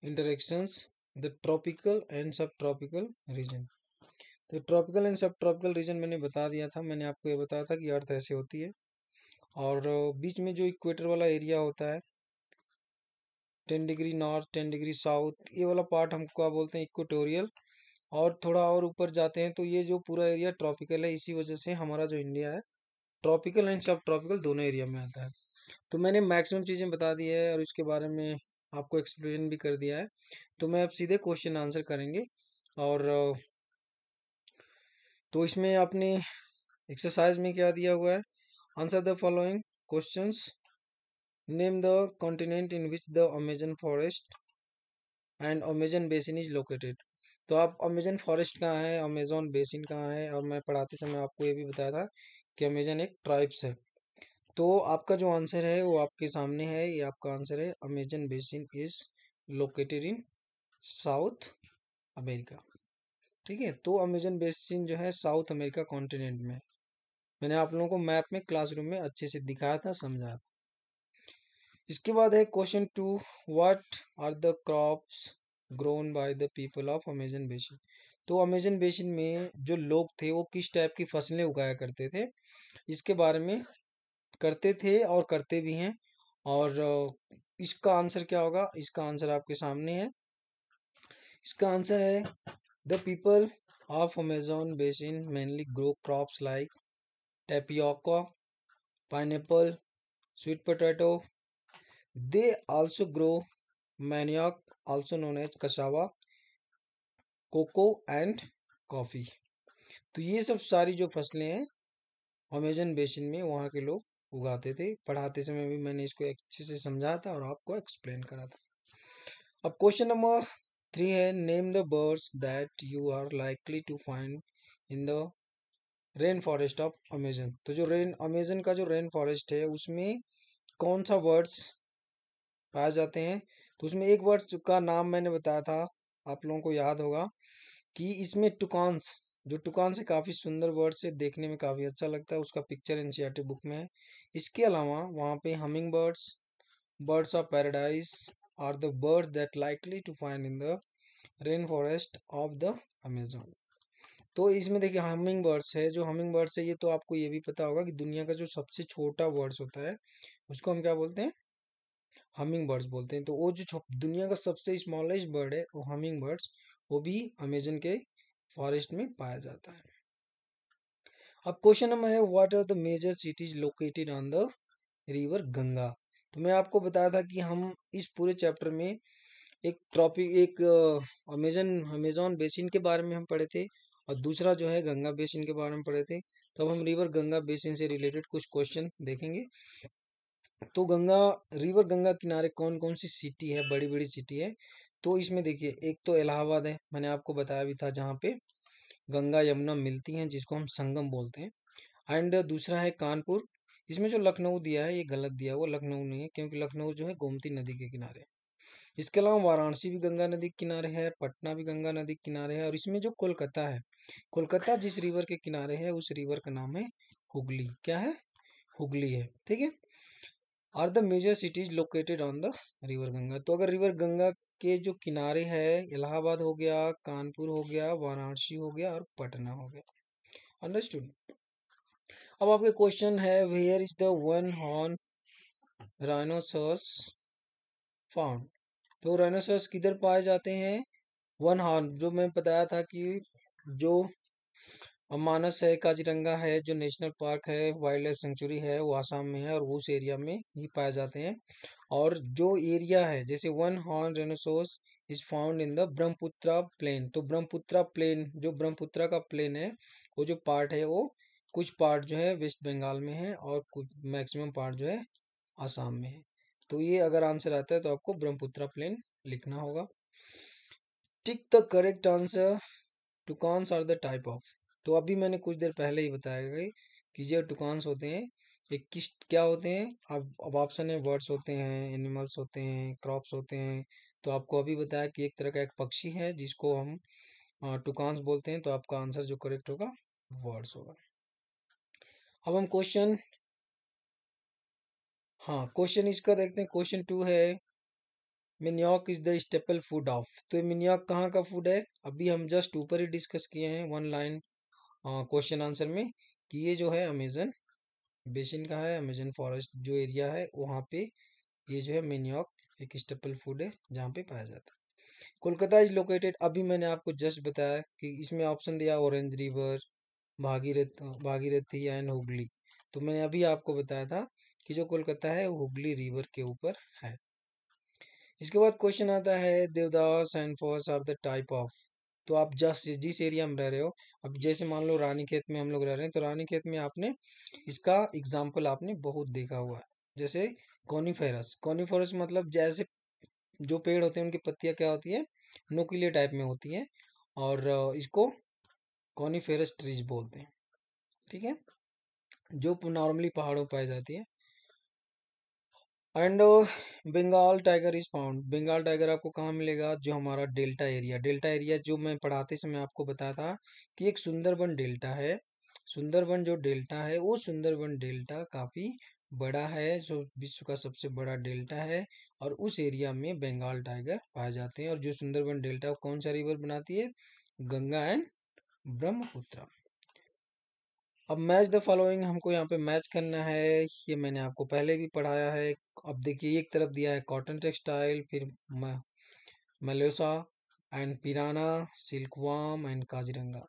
Interactions the tropical and सब tropical region. तो tropical and सब ट्रॉपिकल रीजन मैंने बता दिया था, मैंने आपको ये बताया था कि अर्थ ऐसे होती है और बीच में जो इक्वेटर वाला एरिया होता है 10 डिग्री नॉर्थ 10 डिग्री साउथ, ये वाला पार्ट हम क्या बोलते हैं इक्वेटोरियल। और थोड़ा और ऊपर जाते हैं तो ये जो पूरा एरिया ट्रॉपिकल है, इसी वजह से हमारा जो इंडिया है ट्रॉपिकल एंड सब ट्रॉपिकल दोनों एरिया में आता है। तो मैंने मैक्सिमम चीज़ें बता दी है और इसके बारे में आपको एक्सप्लेन भी कर दिया है। तो मैं अब सीधे क्वेश्चन आंसर करेंगे। और तो इसमें आपने एक्सरसाइज में क्या दिया हुआ है, answer the following questions, name the continent in which the Amazon forest and Amazon basin is located. तो आप अमेजन फॉरेस्ट कहाँ है, अमेजोन बेसिन कहाँ है, और मैं पढ़ाते समय आपको ये भी बताया था कि अमेजन एक ट्राइब्स है। तो आपका जो आंसर है वो आपके सामने है, ये आपका आंसर है, Amazon basin is located in south America. ठीक है, तो अमेजन बेसिन जो है साउथ अमेरिका कॉन्टिनेंट में है। मैंने आप लोगों को मैप में क्लासरूम में अच्छे से दिखाया था, समझाया था। इसके बाद है question 2, what are the crops grown by the people of Amazon basin. तो अमेजन बेसिन में जो लोग थे वो किस टाइप की फसलें उगाया करते थे, इसके बारे में करते थे और करते भी हैं। और इसका आंसर क्या होगा, इसका आंसर आपके सामने है। इसका आंसर है the people of Amazon basin mainly grow crops like tapioca, pineapple, sweet potato. They also grow manioc, also known as cassava, cocoa and coffee. तो ये सब सारी जो फसलें हैं अमेजन बेसिन में वहाँ के लोग उगाते थे। पढ़ाते समय भी मैंने इसको अच्छे से समझाया था और आपको एक्सप्लेन करा था। अब क्वेश्चन नंबर 3 है, name the birds that you are likely to find in the rain forest of Amazon. तो जो रेन अमेजन का जो रेन फॉरेस्ट है उसमें कौन सा वर्ड्स पाए जाते हैं। तो उसमें एक वर्ड का नाम मैंने बताया था, आप लोगों को याद होगा कि इसमें टुकान्स, जो टुकान से काफ़ी सुंदर वर्ड से देखने में काफ़ी अच्छा लगता है, उसका पिक्चर एनसीईआरटी बुक में है। इसके अलावा वहाँ पे humming birds, birds of paradise are the birds that likely to find in the rain forest of the Amazon. तो इसमें देखिए हमिंग बर्ड्स है, जो हमिंग बर्ड्स है ये तो आपको ये भी पता होगा कि दुनिया का जो सबसे छोटा बर्ड्स होता है उसको हम क्या बोलते हैं, हमिंग बर्ड्स बोलते हैं। तो वो जो दुनिया का सबसे स्मॉलेस्ट बर्ड है वो हमिंग बर्ड्स, वो भी अमेजन के फॉरेस्ट में पाया जाता है। अब क्वेश्चन नंबर है, what are the major cities located on the river Ganga. तो मैं आपको बताया था कि हम इस पूरे चैप्टर में एक अमेजन अमेजोन बेसिन के बारे में हम पढ़े थे और दूसरा जो है गंगा बेसिन के बारे में पढ़े थे। तो अब हम रिवर गंगा बेसिन से रिलेटेड कुछ क्वेश्चन देखेंगे। तो रिवर गंगा किनारे कौन कौन सी सिटी है, बड़ी बड़ी सिटी है। तो इसमें देखिए एक तो इलाहाबाद है, मैंने आपको बताया भी था, जहाँ पे गंगा यमुना मिलती हैं जिसको हम संगम बोलते हैं। एंड दूसरा है कानपुर। इसमें जो लखनऊ दिया है ये गलत दिया है, वो लखनऊ नहीं है क्योंकि लखनऊ जो है गोमती नदी के किनारे है। इसके अलावा वाराणसी भी गंगा नदी के किनारे है, पटना भी गंगा नदी के किनारे है, और इसमें जो कोलकाता है, कोलकाता जिस रिवर के किनारे है उस रिवर का नाम है हुगली। क्या है, हुगली है। ठीक है, are the major cities located on the river Ganga. तो अगर रिवर गंगा के जो किनारे है, इलाहाबाद हो गया, कानपुर हो गया, वाराणसी हो गया और पटना हो गया। अंडरस्टूड। अब आपके क्वेश्चन है, where is the one horn rhinoceros found. तो राइनोसरस किधर पाए जाते हैं, वन हॉर्न, जो मैं बताया था कि जो मानस है, काजीरंगा है, जो नेशनल पार्क है, वाइल्ड लाइफ सेंचुरी है, वो आसाम में है और उस एरिया में ही पाए जाते हैं। और जो एरिया है, जैसे one horn rhinoceros is found in the Brahmaputra plain. तो ब्रह्मपुत्रा प्लेन, जो ब्रह्मपुत्रा का प्लेन है, वो जो पार्ट है वो कुछ पार्ट जो है वेस्ट बंगाल में है और कुछ मैक्सिमम पार्ट जो है आसाम में है। तो ये अगर आंसर आता है तो आपको ब्रह्मपुत्रा प्लेन लिखना होगा। Tick the correct answer, toucans are the type of. तो अभी मैंने कुछ देर पहले ही बताया गया कि जो टुकान्स होते हैं ये किस क्या होते हैं। अब ऑप्शन है, बर्ड्स होते हैं, एनिमल्स होते हैं, क्रॉप्स होते हैं। तो आपको अभी बताया कि एक तरह का एक पक्षी है जिसको हम टुकान्स बोलते हैं। तो आपका आंसर जो करेक्ट होगा वर्ड्स होगा। अब हम क्वेश्चन, हाँ क्वेश्चन इसका देखते हैं। क्वेश्चन 2 है, manioc is the staple food of, तो मिनियॉक कहाँ का फूड है, अभी हम जस्ट ऊपर ही डिस्कस किए हैं वन लाइन क्वेश्चन आंसर में कि ये जो है अमेजन बेसिन का है, अमेजन फॉरेस्ट जो एरिया है वहाँ पे ये जो है मिनियॉक एक स्टेपल फूड है जहाँ पे पाया जाता है। कोलकाता इज लोकेटेड, अभी मैंने आपको जस्ट बताया कि इसमें ऑप्शन दिया orange river, Bhagirathi and Hooghly, तो मैंने अभी आपको बताया था कि जो कोलकाता है वो हुगली रिवर के ऊपर है। इसके बाद क्वेश्चन आता है deodars and firs are the type of, तो आप जिस एरिया में रह रहे हो, अब जैसे मान लो रानीखेत में हम लोग रह रहे हैं, तो रानीखेत में आपने इसका एग्जाम्पल आपने बहुत देखा हुआ है, जैसे कॉनिफेरस, कॉनिफेरस मतलब जैसे जो पेड़ होते हैं उनकी पत्तियां क्या होती है, नुकीले टाइप में होती है, और इसको कॉनिफेरस ट्रीज बोलते हैं, ठीक है, जो नॉर्मली पहाड़ों पर पाई जाती है। And Bengal tiger is found, Bengal tiger आपको कहाँ मिलेगा, जो हमारा डेल्टा एरिया, डेल्टा एरिया जो मैं पढ़ाते समय आपको बताया था कि एक सुंदरबन डेल्टा है, सुंदरबन जो डेल्टा है वो सुंदरबन डेल्टा काफी बड़ा है, जो विश्व का सबसे बड़ा डेल्टा है, और उस एरिया में बंगाल टाइगर पाए जाते हैं। और जो सुंदरबन डेल्टा कौन सा रिवर बनाती है, गंगा एंड ब्रह्मपुत्र। अब मैच द फॉलोइंग हमको यहाँ पे मैच करना है, ये मैंने आपको पहले भी पढ़ाया है। अब देखिए एक तरफ दिया है कॉटन टेक्सटाइल, फिर मलेसा एंड पिराना, सिल्कवाम एंड काजीरंगा।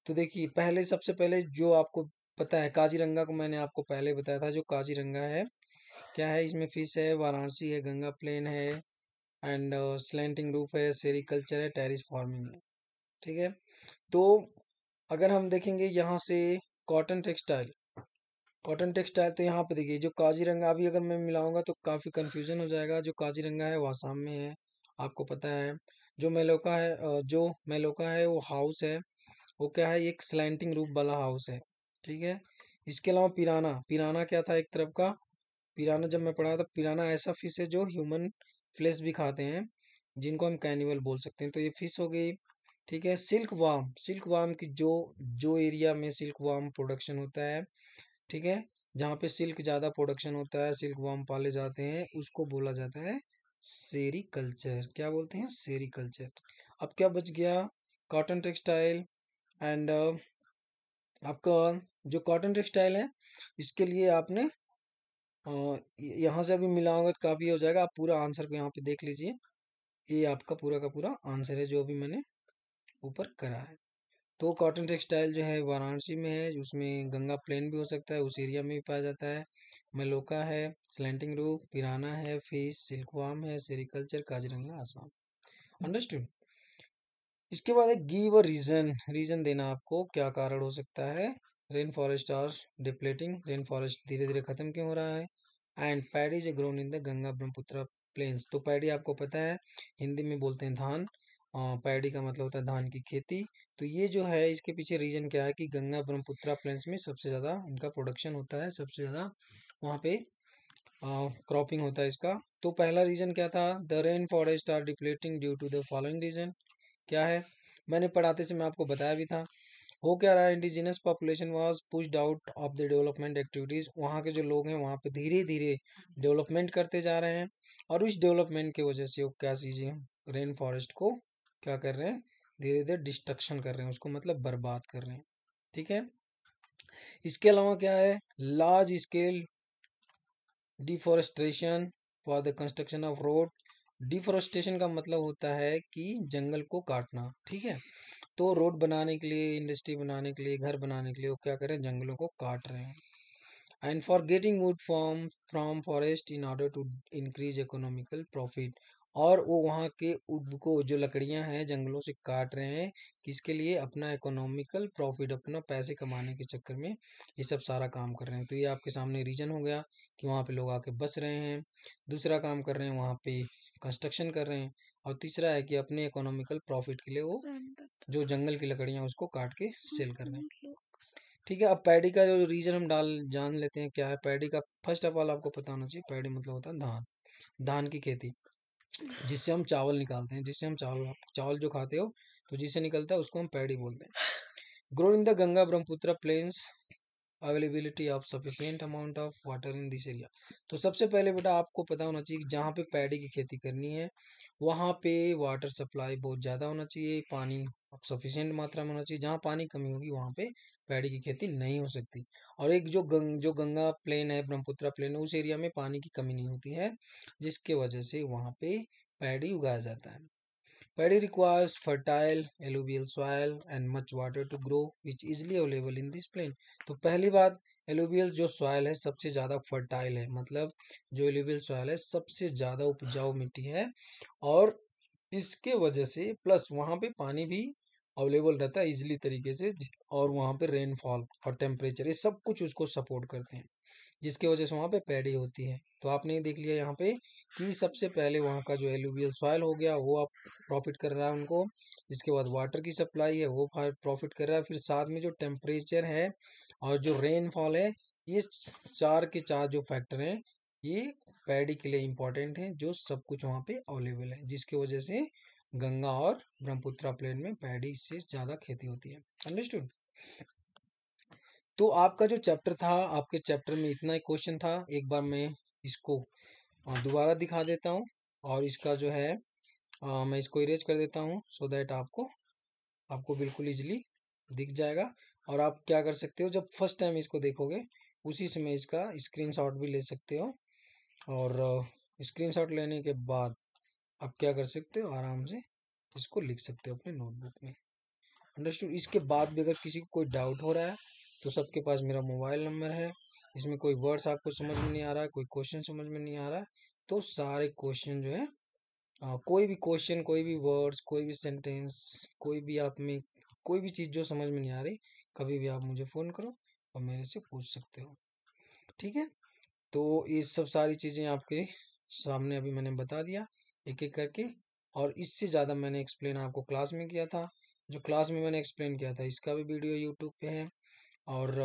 तो देखिए पहले सबसे पहले जो आपको पता है काजीरंगा को मैंने आपको पहले बताया था, जो काजीरंगा है क्या है, इसमें फिश है, वाराणसी है, गंगा प्लेन है एंड स्लैंटिंग रूफ है, सेरिकल्चर है, टेरिस फार्मिंग है, ठीक है। तो अगर हम देखेंगे यहाँ से कॉटन टेक्सटाइल, कॉटन टेक्सटाइल, तो यहाँ पे देखिए जो काजीरंगा, अभी अगर मैं मिलाऊंगा तो काफी कंफ्यूजन हो जाएगा, जो काजीरंगा है वो आसाम में है, आपको पता है। जो मेलोका है जो मेलोका है वो हाउस है, वो क्या है, एक स्लैंटिंग रूफ वाला हाउस है, ठीक है। इसके अलावा पिराना, पिराना क्या था एक तरफ का, पिराना जब मैं पढ़ा था, पिराना ऐसा फिश है जो ह्यूमन फ्लेश भी खाते हैं, जिनको हम कैनिवल बोल सकते हैं, तो ये फिश हो गई, ठीक है। सिल्क वार्म, सिल्क वार्म की जो जो एरिया में सिल्क वार्म प्रोडक्शन होता है, ठीक है, जहाँ पे सिल्क ज़्यादा प्रोडक्शन होता है, सिल्क वर्म पाले जाते हैं, उसको बोला जाता है सेरीकल्चर, क्या बोलते हैं, सेरीकल्चर। अब क्या बच गया, कॉटन टेक्सटाइल एंड आपका जो कॉटन टेक्सटाइल है इसके लिए आपने यहाँ से अभी मिलाओगे तो काफ़ी हो जाएगा, आप पूरा आंसर को यहाँ पे देख लीजिए, ये आपका पूरा का पूरा आंसर है जो अभी मैंने ऊपर करा है। तो कॉटन टेक्सटाइल जो है वाराणसी में है, उसमें गंगा प्लेन भी हो सकता है, उस एरिया में भी पाया जाता है। मेलोका है, स्लैंटिंग रूफ, पिराना है, फिश, सिल्कवाम है, सेरिकल्चर, काजीरंगा, आसाम। अंडरस्टूड। इसके बाद एक गिव अ रीजन, रीजन देना आपको क्या कारण हो सकता है, rain forest are depleting, rain forest धीरे धीरे खत्म क्यों हो रहा है, and paddy is grown in the Ganga Brahmaputra plains, तो पैडी आपको पता है हिंदी में बोलते हैं धान, पैडी का मतलब होता है धान की खेती। तो ये जो है इसके पीछे रीजन क्या है कि गंगा ब्रह्मपुत्र प्लेन्स में सबसे ज़्यादा इनका प्रोडक्शन होता है, सबसे ज़्यादा वहाँ पे क्रॉपिंग होता है इसका। तो पहला रीजन क्या था, the rain forest are depleting due to the following reason, क्या है, मैंने पढ़ाते समय आपको बताया भी था। हो क्या रहा है, indigenous population was pushed out of the development activities, वहाँ के जो लोग हैं वहाँ पे धीरे धीरे डेवलपमेंट करते जा रहे हैं, और उस डेवलपमेंट की वजह से वो क्या चीज़ें रेन फॉरेस्ट को क्या कर रहे हैं, धीरे धीरे डिस्ट्रक्शन कर रहे हैं उसको, मतलब बर्बाद कर रहे हैं, ठीक है। इसके अलावा क्या है, large scale deforestation for the construction of road, deforestation का मतलब होता है कि जंगल को काटना, ठीक है। तो रोड बनाने के लिए, इंडस्ट्री बनाने के लिए, घर बनाने के लिए वो क्या कर रहे हैं, जंगलों को काट रहे हैं। And for getting wood from forest in order to increase economical profit, और वो वहाँ के वुड को जो लकड़ियाँ हैं जंगलों से काट रहे हैं, किसके लिए, अपना इकोनॉमिकल प्रॉफिट, अपना पैसे कमाने के चक्कर में ये सब सारा काम कर रहे हैं। तो ये आपके सामने रीजन हो गया कि वहाँ पे लोग आके बस रहे हैं, दूसरा काम कर रहे हैं वहाँ पे कंस्ट्रक्शन कर रहे हैं, और तीसरा है कि अपने इकोनॉमिकल प्रॉफिट के लिए वो जो जंगल की लकड़ियाँ उसको काट के सेल कर रहे हैं, ठीक है। अब पैडी का जो रीजन हम डाल जान लेते हैं क्या है पैडी का। फर्स्ट ऑफ ऑल आपको पता होना चाहिए पैडी मतलब होता है धान, धान की खेती, जिससे हम चावल निकालते हैं, जिससे हम चावल चावल जो खाते हो तो जिससे निकलता है उसको हम पैडी बोलते हैं। Grown in the Ganga Brahmaputra plains, availability of sufficient amount of water in this area. तो सबसे पहले बेटा आपको पता होना चाहिए कि जहाँ पे पैडी की खेती करनी है वहाँ पे वाटर सप्लाई बहुत ज़्यादा होना चाहिए, पानी सफिशिएंट मात्रा में होना चाहिए। जहाँ पानी कमी होगी वहाँ पे पैडी की खेती नहीं हो सकती। और एक जो गंगा प्लेन है, ब्रह्मपुत्र प्लेन है, उस एरिया में पानी की कमी नहीं होती है, जिसके वजह से वहाँ पे पैडी उगाया जाता है। Paddy requires fertile alluvial soil and much water to grow, which easily available in this plain। तो पहली बात, एलुवियल जो सॉइल है सबसे ज़्यादा फर्टाइल है, मतलब जो एलुवियल सॉइल है सबसे ज़्यादा उपजाऊ मिट्टी है, और इसके वजह से प्लस वहाँ पे पानी भी अवेलेबल रहता है इजीली तरीके से, और वहाँ पे रेनफॉल और टेम्परेचर ये सब कुछ उसको सपोर्ट करते हैं, जिसकी वजह से वहाँ पे पैडी होती है। तो आपने देख लिया यहाँ पे कि सबसे पहले वहाँ का जो एलुवियल सॉइल हो गया वो आप प्रॉफिट कर रहा है उनको, इसके बाद वाटर की सप्लाई है वो प्रॉफिट कर रहा है, फिर साथ में जो टेम्परेचर है और जो रेनफॉल है, ये चार के चार जो फैक्टर हैं ये पैडी के लिए इम्पोर्टेंट है, जो सब कुछ वहाँ पे अवेलेबल है, जिसकी वजह से गंगा और ब्रह्मपुत्र प्लेन में पैडी से ज़्यादा खेती होती है। अंडरस्टूड। तो आपका जो चैप्टर था, आपके चैप्टर में इतना ही क्वेश्चन था। एक बार मैं इसको दोबारा दिखा देता हूँ, और इसका जो है मैं इसको इरेज कर देता हूँ सो दैट आपको बिल्कुल इजीली दिख जाएगा। और आप क्या कर सकते हो, जब फर्स्ट टाइम इसको देखोगे उसी समय इसका स्क्रीनशॉट भी ले सकते हो, और स्क्रीनशॉट लेने के बाद आप क्या कर सकते हो, आराम से इसको लिख सकते हो अपने नोटबुक में। अंडरस्टूड। इसके बाद भी अगर किसी को कोई डाउट हो रहा है तो सबके पास मेरा मोबाइल नंबर है, इसमें कोई वर्ड्स आपको समझ में नहीं आ रहा है, कोई क्वेश्चन समझ में नहीं आ रहा है, तो सारे क्वेश्चन जो है कोई भी क्वेश्चन, कोई भी वर्ड्स, कोई भी सेंटेंस, कोई भी आप में कोई भी चीज़ जो समझ में नहीं आ रही, कभी भी आप मुझे फ़ोन करो और मेरे से पूछ सकते हो। ठीक है। तो ये सब सारी चीज़ें आपके सामने अभी मैंने बता दिया एक एक करके, और इससे ज़्यादा मैंने एक्सप्लेन आपको क्लास में किया था। जो क्लास में मैंने एक्सप्लेन किया था इसका भी वीडियो यूट्यूब पे है, और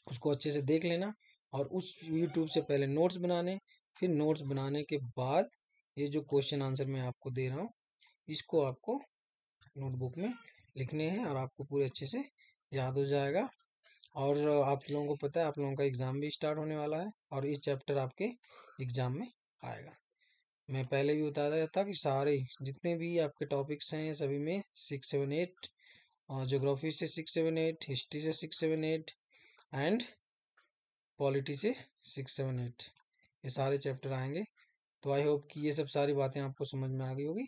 उसको अच्छे से देख लेना। और उस यूट्यूब से पहले नोट्स बनाने, फिर नोट्स बनाने के बाद ये जो क्वेश्चन आंसर मैं आपको दे रहा हूँ इसको आपको नोटबुक में लिखने हैं, और आपको पूरे अच्छे से याद हो जाएगा। और आप लोगों को पता है आप लोगों का एग्ज़ाम भी स्टार्ट होने वाला है, और ये चैप्टर आपके एग्ज़ाम में आएगा। मैं पहले भी बताया था कि सारे जितने भी आपके टॉपिक्स हैं सभी में 6, 7, 8, ज्योग्राफी से 6, 7, 8, हिस्ट्री से 6, 7, 8, एंड पॉलिटी से 6, 7, 8, ये सारे चैप्टर आएंगे। तो आई होप कि ये सब सारी बातें आपको समझ में आ गई होगी।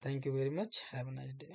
Thank you very much, have a nice day.